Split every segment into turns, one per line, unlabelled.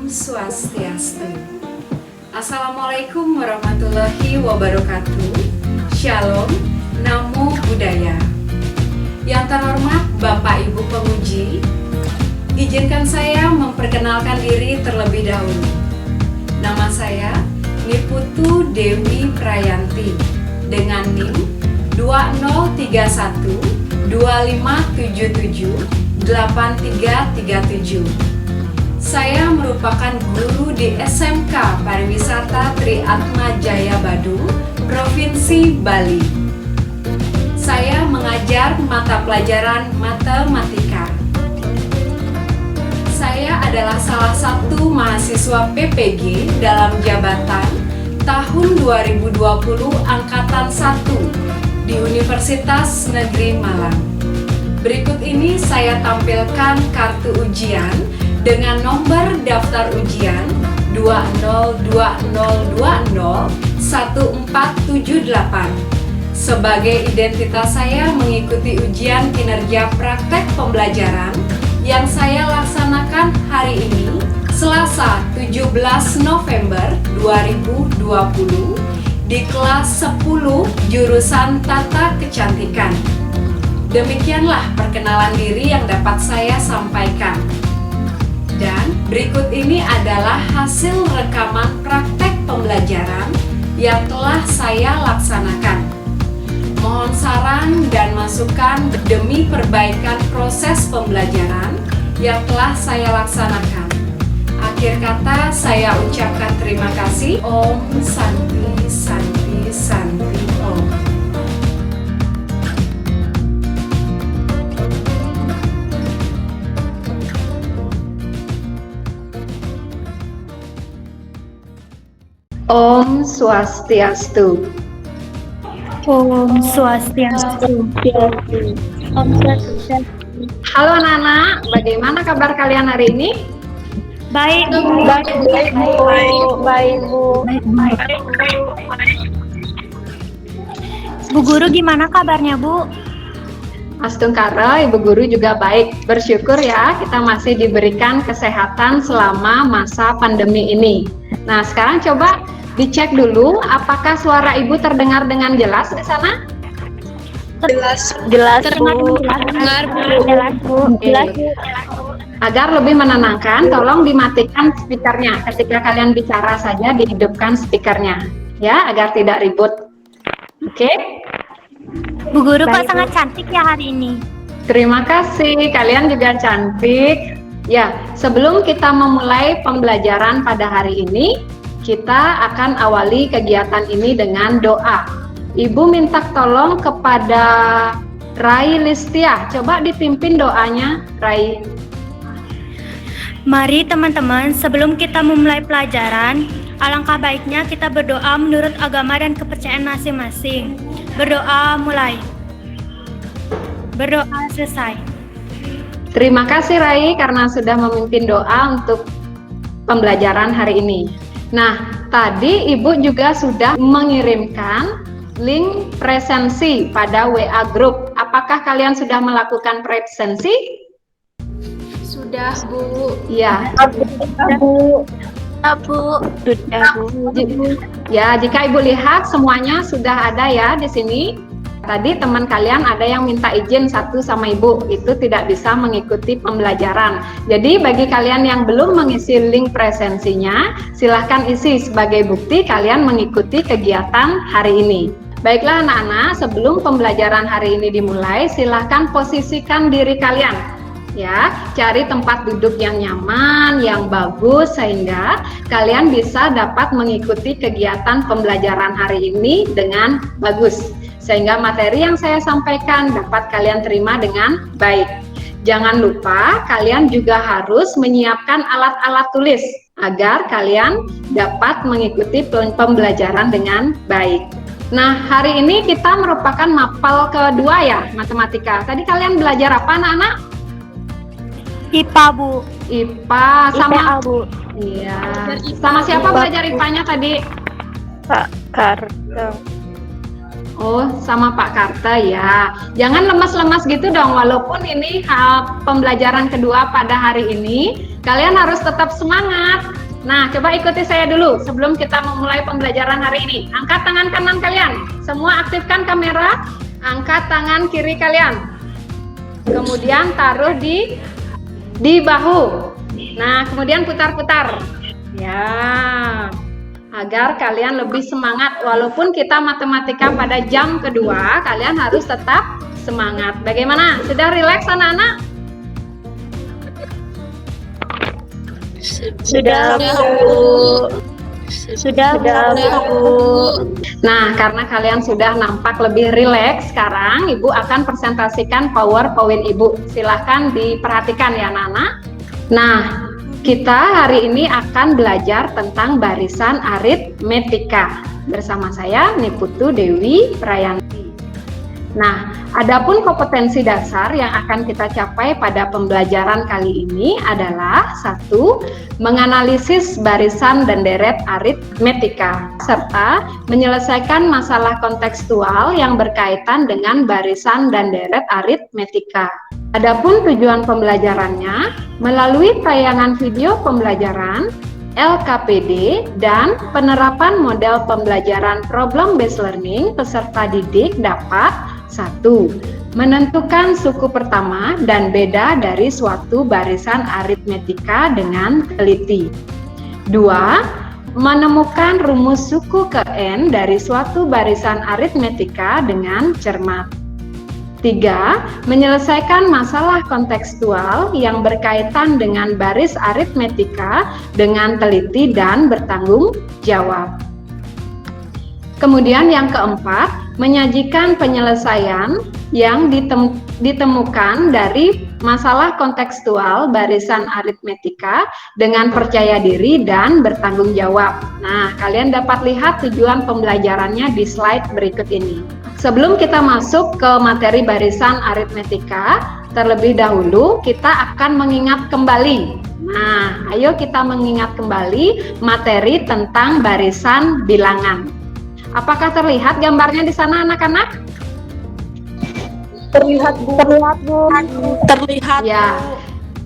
Swastiastu. Assalamualaikum warahmatullahi wabarakatuh. Shalom, Namo Buddhaya. Yang terhormat Bapak Ibu Penguji, izinkan saya memperkenalkan diri terlebih dahulu. Nama saya Niputu Dewi Prayanti dengan NIM 2031 2577 8337. Saya merupakan guru di SMK Pariwisata Tri Atma Jaya Badung, Provinsi Bali. Saya mengajar mata pelajaran matematika. Saya adalah salah satu mahasiswa PPG dalam jabatan tahun 2020 Angkatan 1 di Universitas Negeri Malang. Berikut ini saya tampilkan kartu ujian dengan nomor daftar ujian 20201478 sebagai identitas saya mengikuti ujian kinerja praktek pembelajaran yang saya laksanakan hari ini Selasa 17 November 2020 di kelas 10 jurusan Tata Kecantikan. Demikianlah perkenalan diri yang dapat saya sampaikan. Dan berikut ini adalah hasil rekaman praktek pembelajaran yang telah saya laksanakan. Mohon saran dan masukan demi perbaikan proses pembelajaran yang telah saya laksanakan. Akhir kata saya ucapkan terima kasih. Om Santi Santi Santi Om. Om Swastiastu.
Om Swastiastu. Om Swastiastu.
Halo anak-anak, bagaimana kabar kalian hari ini?
Baik, Bu. Bu Guru gimana kabarnya, Bu?
Astungkara, Ibu Guru juga baik. Bersyukur ya, kita masih diberikan kesehatan selama masa pandemi ini. Nah, sekarang coba dicek dulu apakah suara Ibu terdengar dengan jelas di sana?
Jelas, Bu.
Agar lebih menenangkan, tolong dimatikan speakernya. Ketika kalian bicara saja, dihidupkan speakernya, ya, agar tidak ribut. Oke?
Bu Guru kok sangat cantik ya hari ini.
Terima kasih, kalian juga cantik. Ya, sebelum kita memulai pembelajaran pada hari ini, kita akan awali kegiatan ini dengan doa. Ibu minta tolong kepada Rai Listia. Coba dipimpin doanya, Rai.
Mari teman-teman, sebelum kita memulai pelajaran, alangkah baiknya kita berdoa menurut agama dan kepercayaan masing-masing. Berdoa mulai. Berdoa selesai.
Terima kasih Rai karena sudah memimpin doa untuk pembelajaran hari ini. Nah, tadi Ibu juga sudah mengirimkan link presensi pada WA Group. Apakah kalian sudah melakukan presensi?
Sudah, Bu.
Ya. Ya, jika Ibu lihat semuanya sudah ada ya di sini. Tadi teman kalian ada yang minta izin satu sama Ibu, itu tidak bisa mengikuti pembelajaran. Jadi bagi kalian yang belum mengisi link presensinya, silahkan isi sebagai bukti kalian mengikuti kegiatan hari ini. Baiklah anak-anak, sebelum pembelajaran hari ini dimulai, silahkan posisikan diri kalian. Ya, cari tempat duduk yang nyaman, yang bagus, sehingga kalian bisa dapat mengikuti kegiatan pembelajaran hari ini dengan bagus. Sehingga materi yang saya sampaikan dapat kalian terima dengan baik. Jangan lupa kalian juga harus menyiapkan alat-alat tulis agar kalian dapat mengikuti pembelajaran dengan baik. Nah, hari ini kita merupakan mapel kedua ya, matematika. Tadi kalian belajar apa anak-anak?
IPA, Bu.
IPA sama
IPA, Bu.
Iya. Sama siapa belajar IPA-nya tadi?
Pak Karto.
Oh, sama Pak Karta ya. Jangan lemas-lemas gitu dong, walaupun ini pembelajaran kedua pada hari ini, kalian harus tetap semangat. Nah, coba ikuti saya dulu sebelum kita memulai pembelajaran hari ini. Angkat tangan kanan kalian. Semua aktifkan kamera. Angkat tangan kiri kalian. Kemudian taruh di bahu. Nah, kemudian putar-putar. Ya. Agar kalian lebih semangat, walaupun kita matematika pada jam kedua, kalian harus tetap semangat. Bagaimana? Sudah rileks anak-anak?
Sudah, Bu. Sudah, Bu.
Nah, karena kalian sudah nampak lebih rileks, sekarang Ibu akan presentasikan PowerPoint Ibu. Silahkan diperhatikan ya anak-anak. Nah, kita hari ini akan belajar tentang barisan aritmetika bersama saya Niputu Dewi Prayanti. Nah, adapun kompetensi dasar yang akan kita capai pada pembelajaran kali ini adalah 1. Menganalisis barisan dan deret aritmetika serta menyelesaikan masalah kontekstual yang berkaitan dengan barisan dan deret aritmetika. Adapun tujuan pembelajarannya melalui tayangan video pembelajaran, LKPD, dan penerapan model pembelajaran problem based learning, peserta didik dapat 1. Menentukan suku pertama dan beda dari suatu barisan aritmetika dengan teliti. 2. Menemukan rumus suku ke N dari suatu barisan aritmetika dengan cermat. 3. Menyelesaikan masalah kontekstual yang berkaitan dengan baris aritmetika dengan teliti dan bertanggung jawab. Kemudian yang keempat, menyajikan penyelesaian yang ditemukan dari masalah kontekstual barisan aritmetika dengan percaya diri dan bertanggung jawab. Nah, kalian dapat lihat tujuan pembelajarannya di slide berikut ini. Sebelum kita masuk ke materi barisan aritmetika, terlebih dahulu kita akan mengingat kembali. Nah, ayo kita mengingat kembali materi tentang barisan bilangan. Apakah terlihat gambarnya di sana anak-anak?
Terlihat, Bu. Terlihat.
Ya.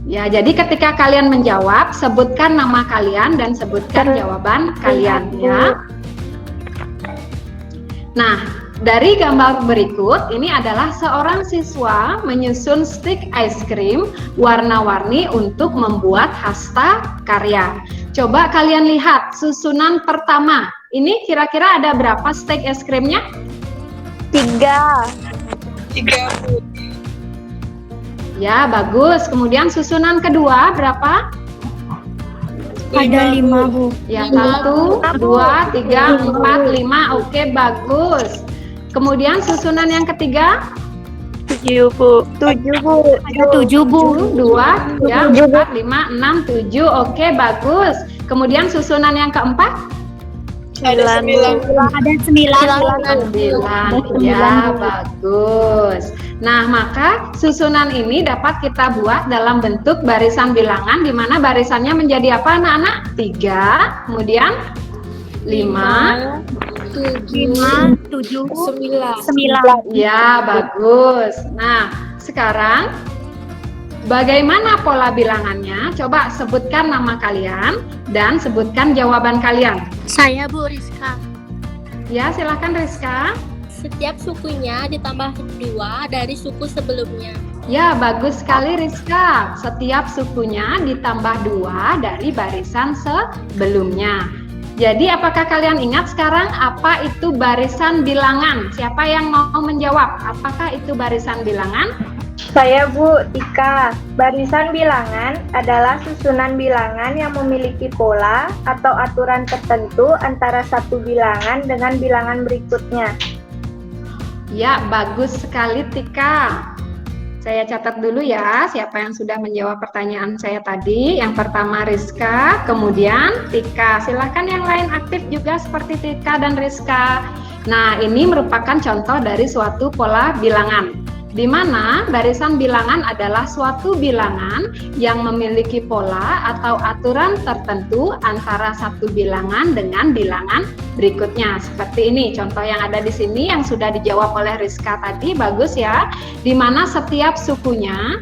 Ya, jadi ketika kalian menjawab, sebutkan nama kalian dan sebutkan jawaban kalian ya. Nah, dari gambar berikut, ini adalah seorang siswa menyusun stik es krim warna-warni untuk membuat hasta karya. Coba kalian lihat susunan pertama. Ini kira-kira ada berapa stik es krimnya?
3.
Ya, bagus. Kemudian susunan kedua berapa?
Ada 5, Bu.
Ya, 1, 2, 3, 4, 5. Oke, bagus. Kemudian susunan yang ketiga?
7, Bu. Ada 7, Bu.
2, 3, 4, 5, 6, 7. Oke, bagus. Kemudian susunan yang keempat?
Ada 9.
Ya, bagus. Nah, maka susunan ini dapat kita buat dalam bentuk barisan bilangan, di mana barisannya menjadi apa anak-anak? 3, kemudian 5,
7, 9.
Ya, bagus. Nah, sekarang bagaimana pola bilangannya? Coba sebutkan nama kalian dan sebutkan jawaban kalian.
Saya Bu Rizka.
Ya, silakan Rizka.
Setiap sukunya ditambah 2 dari suku sebelumnya.
Ya, bagus sekali Rizka. Setiap sukunya ditambah 2 dari barisan sebelumnya. Jadi, apakah kalian ingat sekarang apa itu barisan bilangan? Siapa yang mau menjawab? Apakah itu barisan bilangan?
Saya Bu Tika. Barisan bilangan adalah susunan bilangan yang memiliki pola atau aturan tertentu antara satu bilangan dengan bilangan berikutnya.
Ya, bagus sekali Tika. Saya catat dulu ya siapa yang sudah menjawab pertanyaan saya tadi. Yang pertama Rizka, kemudian Tika. Silahkan yang lain aktif juga seperti Tika dan Rizka. Nah, ini merupakan contoh dari suatu pola bilangan. di mana barisan bilangan adalah suatu bilangan yang memiliki pola atau aturan tertentu antara satu bilangan dengan bilangan berikutnya. Seperti ini contoh yang ada di sini yang sudah dijawab oleh Rizka tadi, bagus ya. Di mana setiap sukunya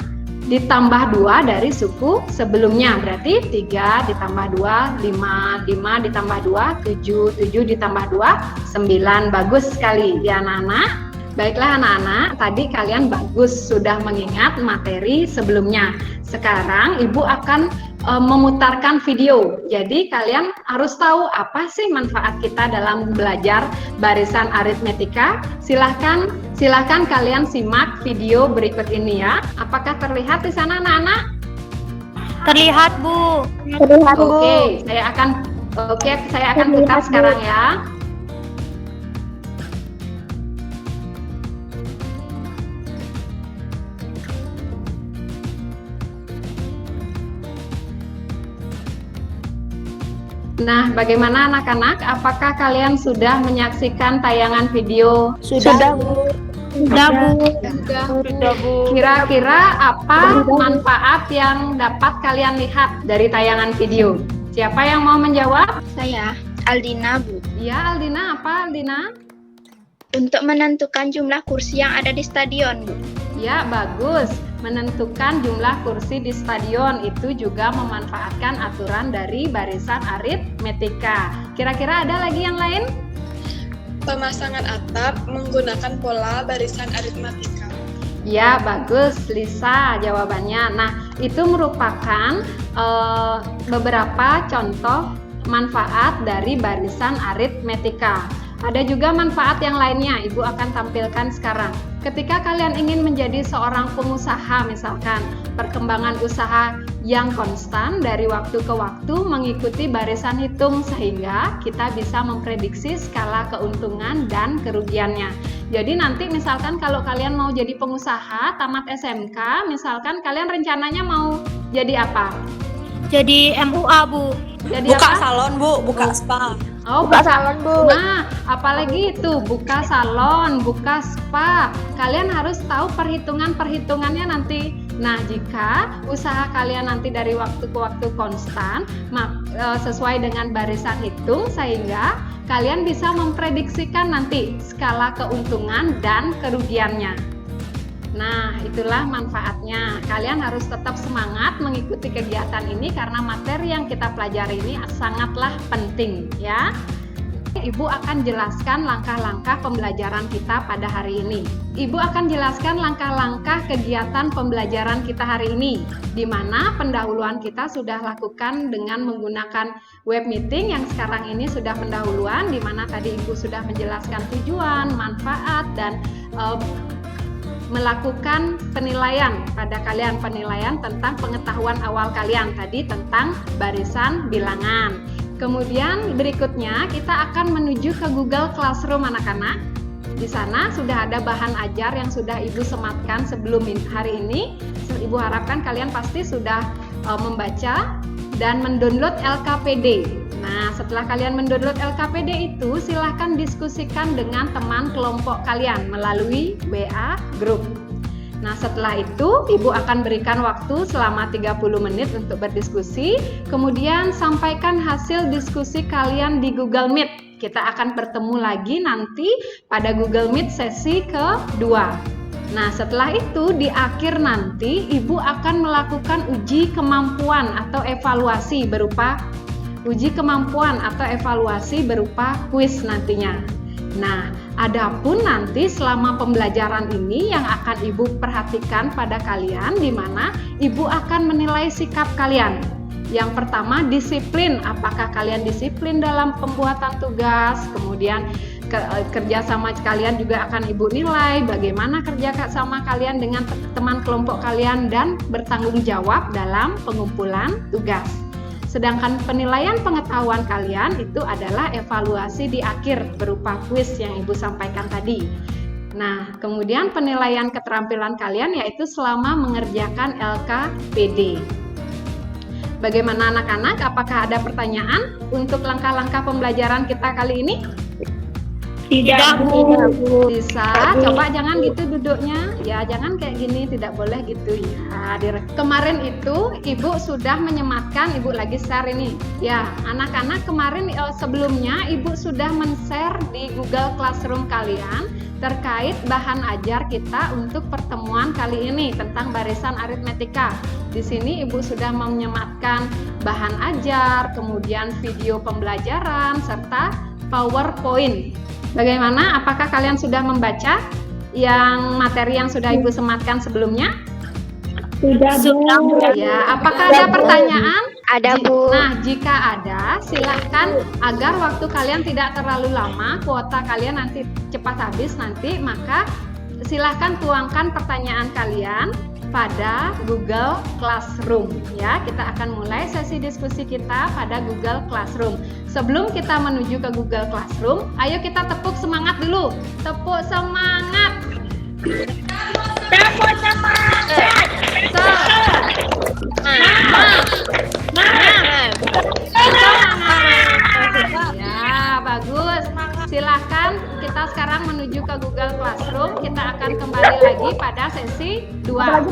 ditambah 2 dari suku sebelumnya, berarti 3 ditambah 2, 5, 5 ditambah 2, 7, 7 ditambah 2, 9. Bagus sekali ya anak-anak. Baiklah anak-anak, tadi kalian bagus sudah mengingat materi sebelumnya. Sekarang Ibu akan memutarkan video. Jadi kalian harus tahu apa sih manfaat kita dalam belajar barisan aritmetika. Silahkan kalian simak video berikut ini ya. Apakah terlihat di sana anak-anak?
Terlihat, Bu.
Terlihat, Bu.
Oke, saya akan putar sekarang ya. Nah, bagaimana anak-anak? Apakah kalian sudah menyaksikan tayangan video?
Sudah, Bu.
Sudah, Bu.
Sudah, Bu.
Kira-kira apa manfaat yang dapat kalian lihat dari tayangan video? Siapa yang mau menjawab?
Saya, Aldina, Bu.
Ya, Aldina, apa Aldina?
Untuk menentukan jumlah kursi yang ada di stadion, Bu.
Ya, bagus. Menentukan jumlah kursi di stadion itu juga memanfaatkan aturan dari barisan aritmetika. Kira-kira ada lagi yang lain?
Pemasangan atap menggunakan pola barisan aritmetika.
Ya, bagus Lisa jawabannya. Nah, itu merupakan beberapa contoh manfaat dari barisan aritmetika. Ada juga manfaat yang lainnya, Ibu akan tampilkan sekarang. Ketika kalian ingin menjadi seorang pengusaha misalkan, perkembangan usaha yang konstan dari waktu ke waktu mengikuti barisan hitung sehingga kita bisa memprediksi skala keuntungan dan kerugiannya. Jadi nanti misalkan kalau kalian mau jadi pengusaha, tamat SMK, misalkan kalian rencananya mau jadi apa?
Jadi MUA, Bu.
Jadi
Buka
apa?
salon, Bu, buka spa.
Oh,
Buka salon, Bu.
Nah, apalagi itu buka salon, buka spa. Kalian harus tahu perhitungannya nanti. Nah, jika usaha kalian nanti dari waktu ke waktu konstan, sesuai dengan barisan hitung, sehingga kalian bisa memprediksikan nanti skala keuntungan dan kerugiannya. Nah, itulah manfaatnya. Kalian harus tetap semangat mengikuti kegiatan ini karena materi yang kita pelajari ini sangatlah penting ya. Ibu akan jelaskan langkah-langkah pembelajaran kita pada hari ini. Ibu akan jelaskan langkah-langkah kegiatan pembelajaran kita hari ini, di mana pendahuluan kita sudah lakukan dengan menggunakan web meeting yang sekarang ini sudah pendahuluan, di mana tadi Ibu sudah menjelaskan tujuan, manfaat, dan melakukan penilaian pada kalian, penilaian tentang pengetahuan awal kalian tadi tentang barisan bilangan. Kemudian berikutnya kita akan menuju ke Google Classroom anak-anak. Di sana sudah ada bahan ajar yang sudah Ibu sematkan sebelum hari ini. Ibu harapkan kalian pasti sudah membaca dan mendownload LKPD. Nah, setelah kalian mendownload LKPD itu, silahkan diskusikan dengan teman kelompok kalian melalui WA Group. Nah, setelah itu, Ibu akan berikan waktu selama 30 menit untuk berdiskusi, kemudian sampaikan hasil diskusi kalian di Google Meet. Kita akan bertemu lagi nanti pada Google Meet sesi kedua. Nah, setelah itu di akhir nanti Ibu akan melakukan uji kemampuan atau evaluasi berupa kuis nantinya. Nah, adapun nanti selama pembelajaran ini yang akan Ibu perhatikan pada kalian, di mana Ibu akan menilai sikap kalian. Yang pertama, disiplin. Apakah kalian disiplin dalam pembuatan tugas? Kemudian kerja sama kalian juga akan Ibu nilai. Bagaimana kerja sama kalian dengan teman kelompok kalian dan bertanggung jawab dalam pengumpulan tugas. Sedangkan penilaian pengetahuan kalian itu adalah evaluasi di akhir berupa kuis yang Ibu sampaikan tadi. Nah, kemudian penilaian keterampilan kalian yaitu selama mengerjakan LKPD. Bagaimana anak-anak? Apakah ada pertanyaan untuk langkah-langkah pembelajaran kita kali ini?
Tidak, Bu.
Bisa, coba jangan gitu duduknya. Ya, jangan kayak gini, tidak boleh gitu ya. Kemarin itu Ibu sudah menyematkan, Ibu lagi share ini. Ya, anak-anak kemarin sebelumnya Ibu sudah men-share di Google Classroom kalian terkait bahan ajar kita untuk pertemuan kali ini tentang barisan aritmetika. Di sini Ibu sudah menyematkan bahan ajar, kemudian video pembelajaran, serta PowerPoint. Bagaimana? Apakah kalian sudah membaca yang materi yang sudah Ibu sematkan sebelumnya?
Sudah, Bu.
Ya, apakah ada pertanyaan?
Ada, Bu.
Nah, jika ada, silahkan agar waktu kalian tidak terlalu lama, kuota kalian nanti cepat habis nanti, maka silahkan tuangkan pertanyaan kalian pada Google Classroom ya. Kita akan mulai sesi diskusi kita pada Google Classroom. Sebelum kita menuju ke Google Classroom, ayo kita tepuk semangat dulu. Tepuk semangat.
Tepuk semangat.
Ya, bagus. Silahkan kita sekarang menuju ke Google Classroom. Kita akan kembali lagi pada sesi 2.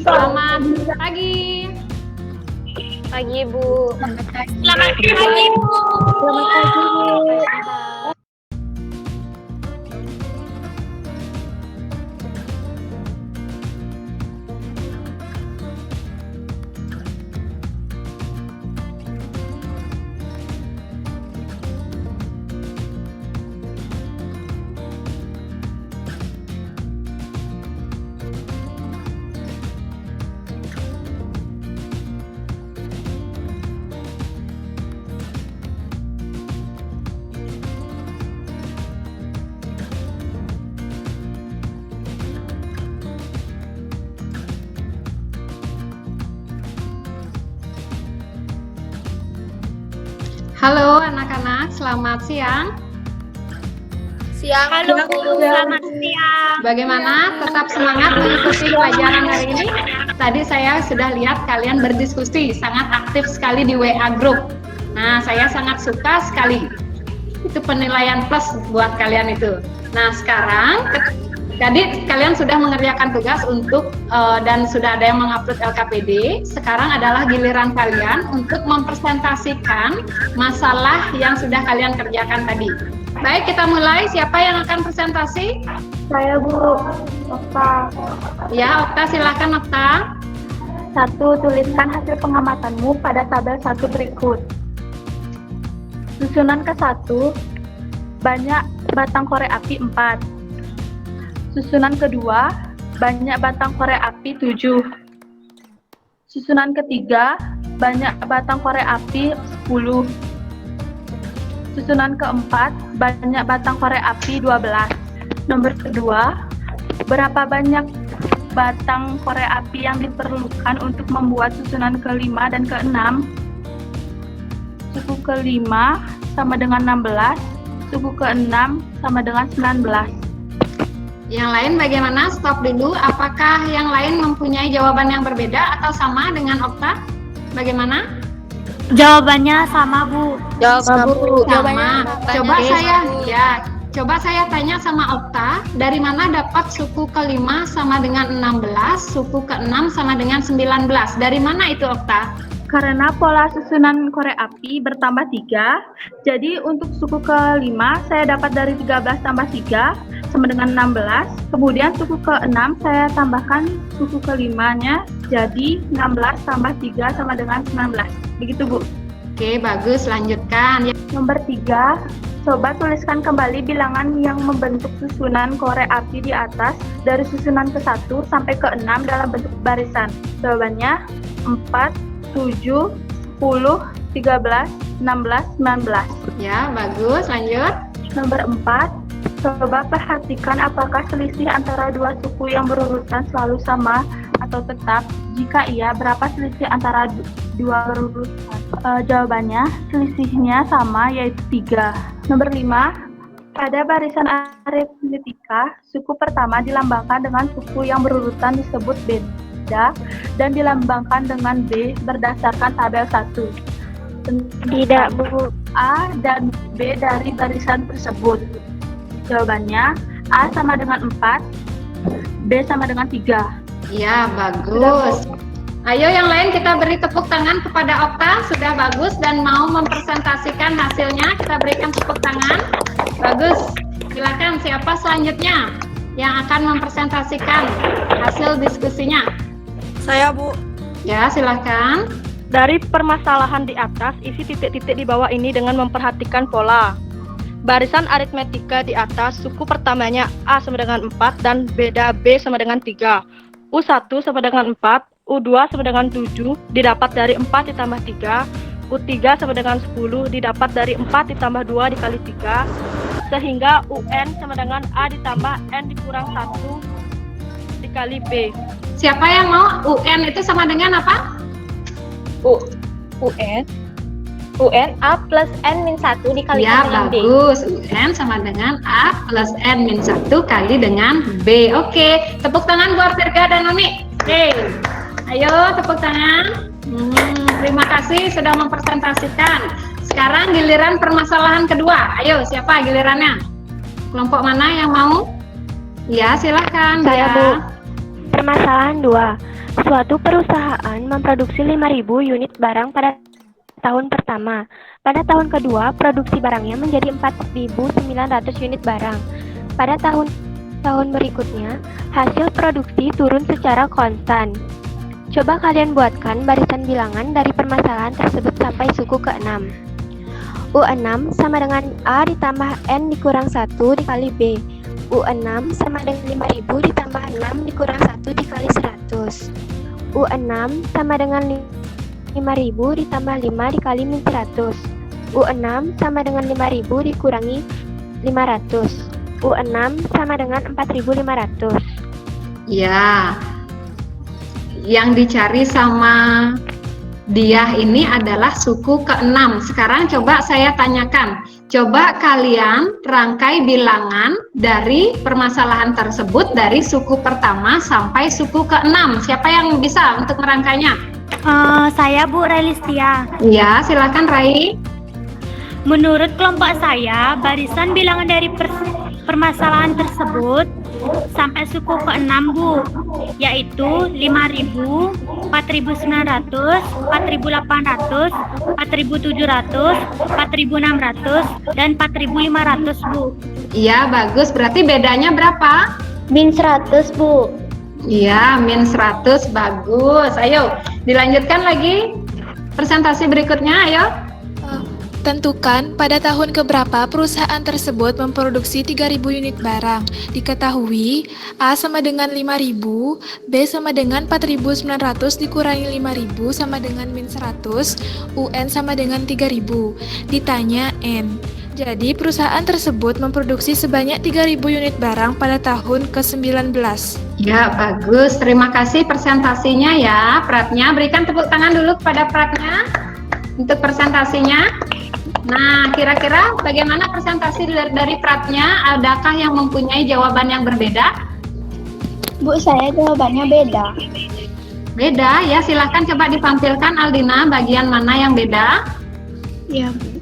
Selamat pagi.
Pagi, Bu.
Selamat pagi, Bu.
Halo anak-anak, selamat siang.
Halo, Bu. Selamat siang.
Bagaimana? Tetap semangat mengikuti pelajaran hari ini? Tadi saya sudah lihat kalian berdiskusi, sangat aktif sekali di WA Group. Nah, saya sangat suka sekali. Itu penilaian plus buat kalian itu. Nah, sekarang tadi kalian sudah mengerjakan tugas untuk dan sudah ada yang mengupload LKPD. Sekarang adalah giliran kalian untuk mempresentasikan masalah yang sudah kalian kerjakan tadi. Baik, kita mulai. Siapa yang akan presentasi?
Saya, Bu. Okta.
Ya, Okta, silakan Okta.
1. Tuliskan hasil pengamatanmu pada tabel 1 berikut. Susunan ke-1, banyak batang korek api 4. Susunan kedua, banyak batang korek api 7. Susunan ketiga, banyak batang korek api 10. Susunan keempat, banyak batang korek api 12. Nomor kedua, berapa banyak batang korek api yang diperlukan untuk membuat susunan kelima dan keenam? Suku kelima sama dengan 16, suku keenam sama dengan 19.
Yang lain bagaimana? Stop dulu. Apakah yang lain mempunyai jawaban yang berbeda atau sama dengan Okta? Bagaimana?
Jawabannya sama, Bu.
Sama.
Jawabannya
Coba saya tanya sama Okta, dari mana dapat suku kelima sama dengan 16, suku keenam sama dengan 19? Dari mana itu Okta?
Karena pola susunan korek api bertambah 3, jadi untuk suku kelima saya dapat dari 13 tambah 3 sama dengan 16. Kemudian suku keenam saya tambahkan suku kelimanya, jadi 16 tambah 3 sama dengan 19. Begitu, Bu.
Oke, bagus. Lanjutkan.
Nomor 3, coba tuliskan kembali bilangan yang membentuk susunan korek api di atas dari susunan ke-1 sampai ke-6 dalam bentuk barisan. Jawabannya 4, 7, 10, 13, 16, 19.
Ya, bagus. Lanjut.
Nomor 4, coba perhatikan apakah selisih antara dua suku yang berurutan selalu sama atau tetap. Jika iya, berapa selisih antara dua berurutan? Jawabannya, selisihnya sama, yaitu 3. Nomor 5, pada barisan aritmetika, suku pertama dilambangkan dengan suku yang berurutan disebut beda dan dilambangkan dengan B berdasarkan tabel 1.
Tidak, Bu.
A dan B dari barisan tersebut.
Jawabannya A sama dengan 4, B sama dengan 3.
Ya, bagus. Ayo yang lain kita beri tepuk tangan kepada Okta, sudah bagus dan mau mempresentasikan hasilnya, kita berikan tepuk tangan. Bagus. Silakan siapa selanjutnya yang akan mempresentasikan hasil diskusinya?
Saya, Bu.
Ya, silakan.
Dari permasalahan di atas, isi titik-titik di bawah ini dengan memperhatikan pola. Barisan aritmetika di atas, suku pertamanya A sama dengan 4 dan beda B sama dengan 3. U1 sama dengan 4, U2 sama dengan 7, didapat dari 4 ditambah 3, U3 sama dengan 10, didapat dari 4 ditambah 2 dikali 3, sehingga UN sama dengan A ditambah N dikurang 1 dikali B.
Siapa yang mau? UN itu sama dengan apa?
UN A plus N min 1 dikalikan
Ya,
dengan B.
bagus. UN sama dengan A plus N min 1 kali dengan B. Oke, tepuk tangan buat Virga dan Nuni. Oke, ayo tepuk tangan. Terima kasih sudah mempresentasikan. Sekarang giliran permasalahan kedua. Ayo, siapa gilirannya? Kelompok mana yang mau? Ya, silahkan.
Saya,
ya.
Bu. Permasalahan 2. Suatu perusahaan memproduksi 5.000 unit barang pada tahun pertama. Pada tahun kedua, produksi barangnya menjadi 4.900 unit barang. Pada tahun berikutnya, hasil produksi turun secara konstan. Coba kalian buatkan barisan bilangan dari permasalahan tersebut sampai suku ke-6. U6 sama dengan A ditambah N dikurang 1 dikali B. U6 sama dengan 5.000 ditambah 6 dikurang 1 dikali 100. U6 sama dengan 5.000 ditambah 5 dikali min 100. U6 sama dengan 5.000 dikurangi 500. U6 sama dengan 4.500.
Ya, yang dicari sama Diah ini adalah suku ke-6. Sekarang coba saya tanyakan, coba kalian rangkai bilangan dari permasalahan tersebut dari suku pertama sampai suku ke-6. Siapa yang bisa untuk merangkainya?
Saya, Bu Relistia.
Ya, silakan Rai.
Menurut kelompok saya, barisan bilangan dari permasalahan tersebut sampai suku ke-6, Bu, yaitu 5.000, 4.900, 4.800, 4.700, 4.600, dan 4.500, Bu.
Iya, bagus. Berarti bedanya berapa?
Min 100, Bu.
Iya, min 100. Bagus. Ayo, dilanjutkan lagi. Presentasi berikutnya, ayo.
Tentukan pada tahun keberapa perusahaan tersebut memproduksi 3.000 unit barang. Diketahui A sama dengan 5.000, B sama dengan 4.900 dikurangi 5.000 sama dengan min 100, UN sama dengan 3.000. Ditanya N. Jadi perusahaan tersebut memproduksi sebanyak 3.000 unit barang pada tahun ke-19.
Ya, bagus. Terima kasih presentasinya ya, Pratnya. Berikan tepuk tangan dulu kepada Pratnya untuk presentasinya. Nah, kira-kira bagaimana presentasi dari Pratnya? Adakah yang mempunyai jawaban yang berbeda?
Bu, saya jawabannya beda.
Beda ya, silahkan coba ditampilkan Aldina bagian mana yang beda.
Ya, Bu.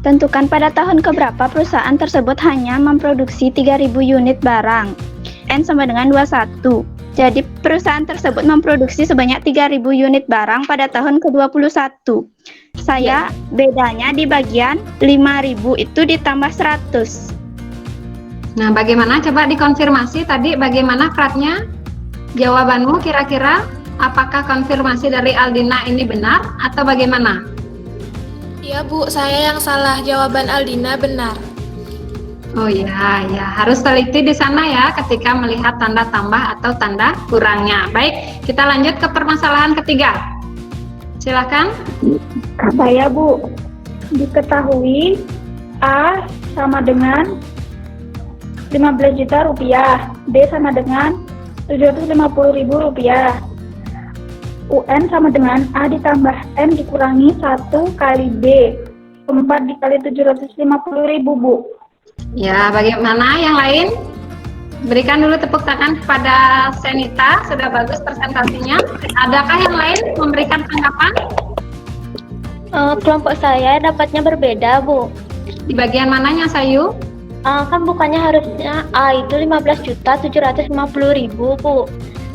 Tentukan pada tahun keberapa perusahaan tersebut hanya memproduksi 3.000 unit barang. N sama dengan 21. Jadi perusahaan tersebut memproduksi sebanyak 3.000 unit barang pada tahun ke-21. Saya bedanya di bagian 5.000 itu ditambah 100.
Nah, bagaimana? Coba dikonfirmasi tadi bagaimana Pratnya? Jawabanmu kira-kira apakah konfirmasi dari Aldina ini benar atau bagaimana?
Iya, Bu, saya yang salah. Jawaban Aldina benar.
Oh ya, harus teliti di sana ya ketika melihat tanda tambah atau tanda kurangnya. Baik, kita lanjut ke permasalahan ketiga. Silakan.
Saya, Bu. Diketahui A sama dengan 15 juta rupiah, B sama dengan 750.000 rupiah. UN sama dengan A ditambah N dikurangi 1 kali B. 4 dikali 750.000, Bu.
Ya, bagaimana yang lain? Berikan dulu tepuk tangan kepada Senita, sudah bagus presentasinya. Adakah yang lain memberikan tanggapan?
Kelompok saya dapatnya berbeda, Bu.
Di bagian mananya, Sayu?
Kan bukannya harusnya A itu 15.750.000, Bu.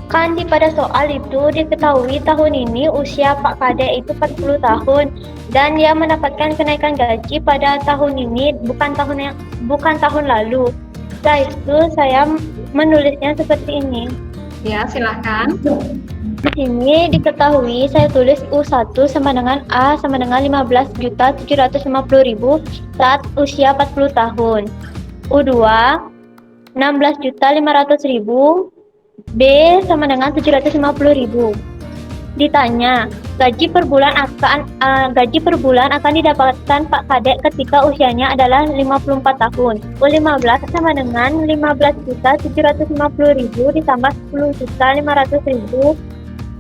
Kan pada soal itu diketahui tahun ini usia Pak Kade itu 40 tahun dan dia mendapatkan kenaikan gaji pada tahun ini bukan tahun lalu. Setelah itu saya menulisnya seperti ini.
Ya, silahkan.
Di sini diketahui saya tulis U1 sama dengan A sama dengan 15.750.000 saat usia 40 tahun. U2 16.500.000, B sama dengan 750.000. Ditanya, gaji per bulan akan didapatkan Pak Kadek ketika usianya adalah 54 tahun. U15 sama dengan 15.750.000 ditambah 10.500.000.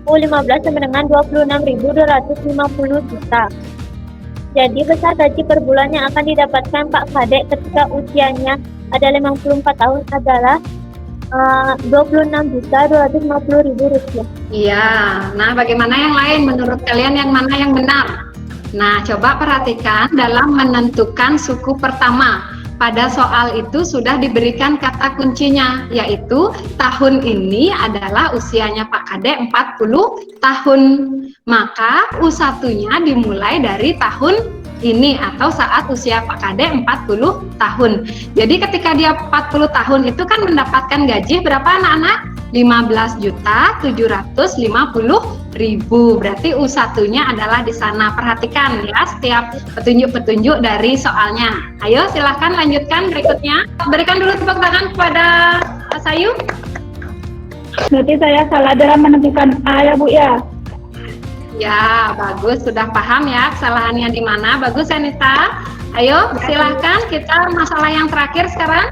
U15 sama dengan 26.250 juta. Jadi besar gaji per bulan yang akan didapatkan Pak Kadek ketika usianya ada 54 tahun adalah 26.250.000 rupiah.
Iya, nah bagaimana yang lain? Menurut kalian yang mana yang benar? Nah, coba perhatikan dalam menentukan suku pertama. Pada soal itu sudah diberikan kata kuncinya, yaitu tahun ini adalah usianya Pak Kade 40 tahun. Maka U1-nya dimulai dari tahun ini atau saat usia Pak Kade 40 tahun. Jadi ketika dia 40 tahun itu kan mendapatkan gaji berapa anak-anak? 15.750.000. Berarti U1-nya adalah di sana. Perhatikan ya setiap petunjuk-petunjuk dari soalnya. Ayo silahkan lanjutkan berikutnya. Berikan dulu tepuk tangan kepada Sayu.
Berarti saya salah dalam menentukan A ya Bu ya?
Ya, bagus. Sudah paham ya kesalahannya di mana. Bagus ya Nita. Ayo silahkan kita masalah yang terakhir sekarang.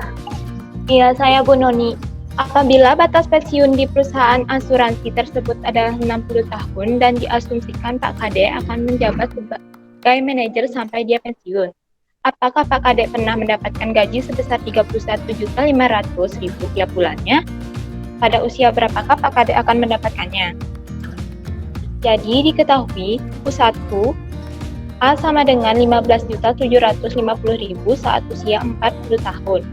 Iya, saya Bu Noni. Apabila batas pensiun di perusahaan asuransi tersebut adalah 60 tahun dan diasumsikan Pak Kade akan menjabat sebagai manajer sampai dia pensiun, apakah Pak Kade pernah mendapatkan gaji sebesar 31.500.000 tiap bulannya? Pada usia berapakah Pak Kade akan mendapatkannya? Jadi diketahui U1 A sama dengan 15.750.000 saat usia 40 tahun.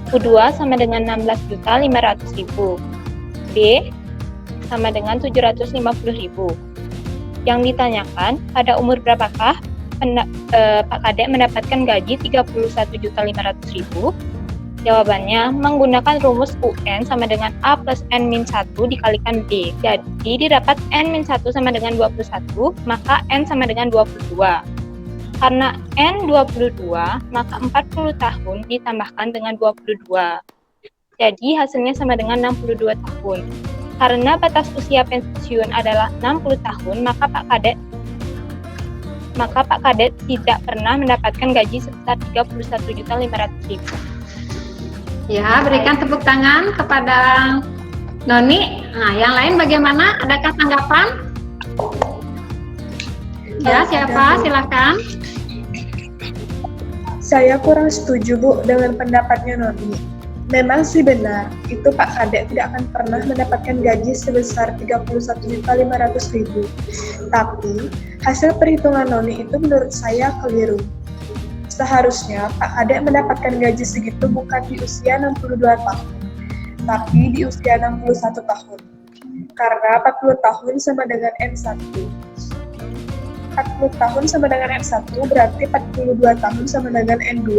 U2 sama dengan 16.500.000. B sama dengan 750.000. Yang ditanyakan, pada umur berapakah Pak Kade mendapatkan gaji 31.500.000? Jawabannya menggunakan rumus UN sama dengan A plus N-1 dikalikan B. Jadi didapat N-1 sama dengan 21, maka N sama dengan 22. Karena N 22, maka 40 tahun ditambahkan dengan 22. Jadi hasilnya sama dengan 62 tahun. Karena batas usia pensiun adalah 60 tahun, maka Pak Kade tidak pernah mendapatkan gaji sebesar 31.500.000.
Ya, berikan tepuk tangan kepada Noni. Nah, yang lain bagaimana? Adakah tanggapan? Ya, siapa? Silakan.
Saya kurang setuju Bu dengan pendapatnya Noni. Memang sih benar, itu Pak Kade tidak akan pernah mendapatkan gaji sebesar 31.500.000. Tapi hasil perhitungan Noni itu menurut saya keliru. Seharusnya Pak Kade mendapatkan gaji segitu bukan di usia 62 tahun, tapi di usia 61 tahun. Karena 40 tahun sama dengan N1. 40 tahun sama dengan N1 berarti 42 tahun sama dengan N2.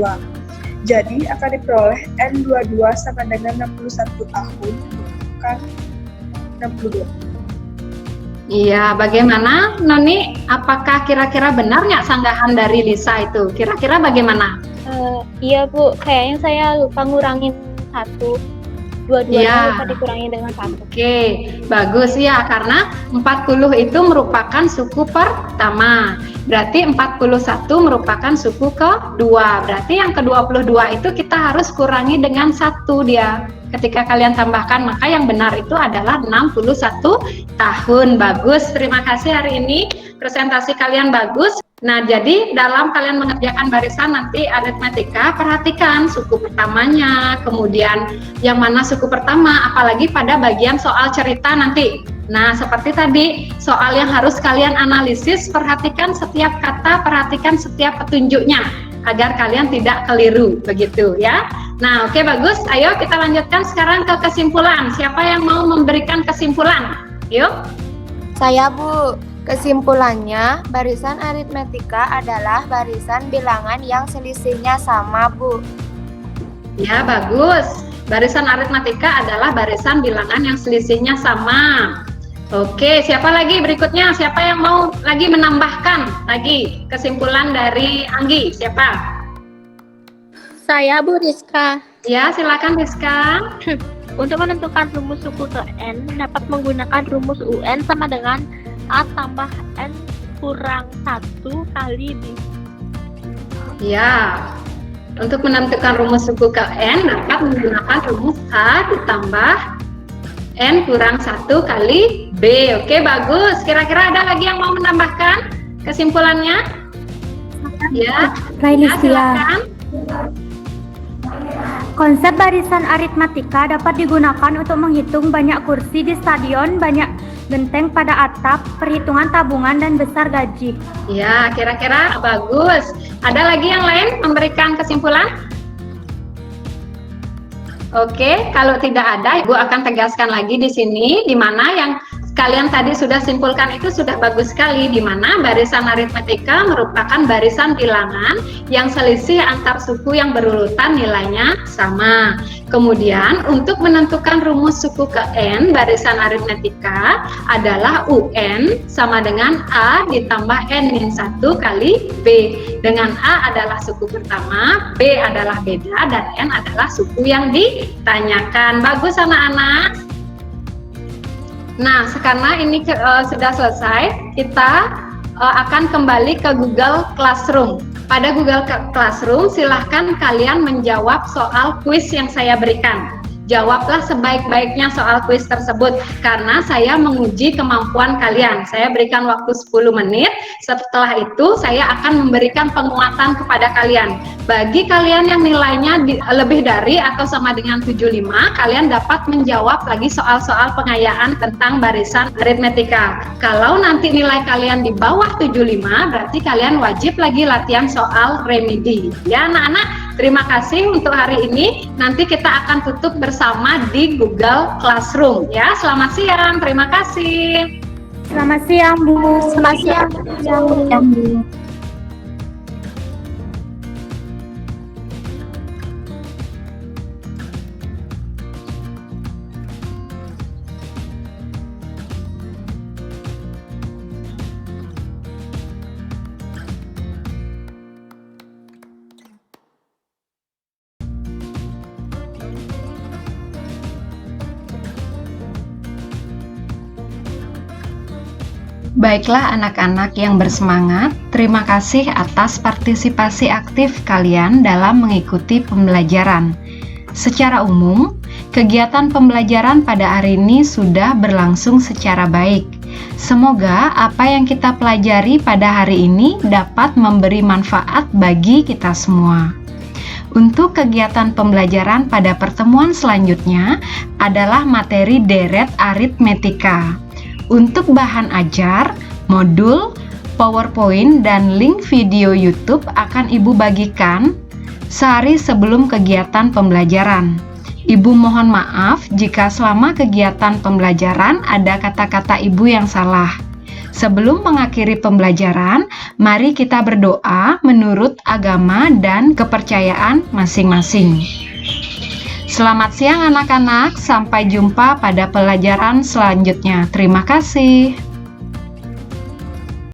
Jadi akan diperoleh N22 sama dengan 61 tahun, bukan 62.
Iya, bagaimana Noni? Apakah kira-kira benar nggak sanggahan dari Lisa itu? Kira-kira bagaimana?
Iya Bu, kayaknya saya lupa ngurangin satu. Dua-duanya lupa dikurangi dengan satu.
Oke, bagus ya, karena 40 itu merupakan suku pertama. Berarti 41 merupakan suku kedua. Berarti yang ke-22 itu kita harus kurangi dengan 1 dia. Ketika kalian tambahkan, maka yang benar itu adalah 61 tahun. Bagus, terima kasih hari ini. Presentasi kalian bagus. Nah, jadi dalam kalian mengerjakan barisan nanti aritmetika, perhatikan suku pertamanya, kemudian yang mana suku pertama, apalagi pada bagian soal cerita nanti. Nah, seperti tadi, soal yang harus kalian analisis, perhatikan setiap kata, perhatikan setiap petunjuknya, agar kalian tidak keliru, begitu ya. Nah, oke, bagus. Ayo kita lanjutkan sekarang ke kesimpulan. Siapa yang mau memberikan kesimpulan? Yuk.
Saya, Bu. Kesimpulannya, barisan aritmetika adalah barisan bilangan yang selisihnya sama, Bu.
Ya, bagus. Barisan aritmetika adalah barisan bilangan yang selisihnya sama. Oke, siapa lagi berikutnya? Siapa yang mau lagi menambahkan lagi kesimpulan dari Anggi? Siapa?
Saya, Bu Rizka.
Ya, silakan Rizka.
Untuk menentukan rumus suku ke N, dapat menggunakan rumus UN sama dengan A tambah N kurang 1 kali B.
Ya, untuk menentukan rumus suku ke N dapat menggunakan rumus A ditambah N kurang 1 kali B. Oke, bagus. Kira-kira ada lagi yang mau menambahkan kesimpulannya? Ya, silakan.
Konsep barisan aritmatika dapat digunakan untuk menghitung banyak kursi di stadion, banyak genteng pada atap, perhitungan tabungan, dan besar gaji.
Ya, kira-kira bagus. Ada lagi yang lain memberikan kesimpulan? Oke, kalau tidak ada, Ibu akan tegaskan lagi di sini, di mana yang kalian tadi sudah simpulkan itu sudah bagus sekali, di mana barisan aritmetika merupakan barisan bilangan yang selisih antar suku yang berurutan nilainya sama. Kemudian untuk menentukan rumus suku ke N barisan aritmetika adalah UN sama dengan A ditambah N-1 kali B. Dengan A adalah suku pertama, B adalah beda, dan N adalah suku yang ditanyakan. Bagus anak-anak. Nah, karena ini sudah selesai, kita akan kembali ke Google Classroom. Pada Google Classroom, silahkan kalian menjawab soal kuis yang saya berikan. Jawablah sebaik-baiknya soal kuis tersebut, karena saya menguji kemampuan kalian. Saya berikan waktu 10 menit, setelah itu saya akan memberikan penguatan kepada kalian. Bagi kalian yang nilainya lebih dari atau sama dengan 75, kalian dapat menjawab lagi soal-soal pengayaan tentang barisan aritmetika. Kalau nanti nilai kalian di bawah 75, berarti kalian wajib lagi latihan soal remedi. Ya anak-anak, terima kasih untuk hari ini. Nanti kita akan tutup bersama di Google Classroom. Ya, selamat siang. Terima kasih.
Selamat siang, Bu.
Selamat siang.
Bu.
Baiklah anak-anak yang bersemangat, terima kasih atas partisipasi aktif kalian dalam mengikuti pembelajaran. Secara umum, kegiatan pembelajaran pada hari ini sudah berlangsung secara baik. Semoga apa yang kita pelajari pada hari ini dapat memberi manfaat bagi kita semua. Untuk kegiatan pembelajaran pada pertemuan selanjutnya adalah materi deret aritmetika. Untuk bahan ajar, modul, PowerPoint, dan link video YouTube akan Ibu bagikan sehari sebelum kegiatan pembelajaran. Ibu mohon maaf jika selama kegiatan pembelajaran ada kata-kata Ibu yang salah. Sebelum mengakhiri pembelajaran, mari kita berdoa menurut agama dan kepercayaan masing-masing. Selamat siang anak-anak, sampai jumpa pada pelajaran selanjutnya. Terima kasih.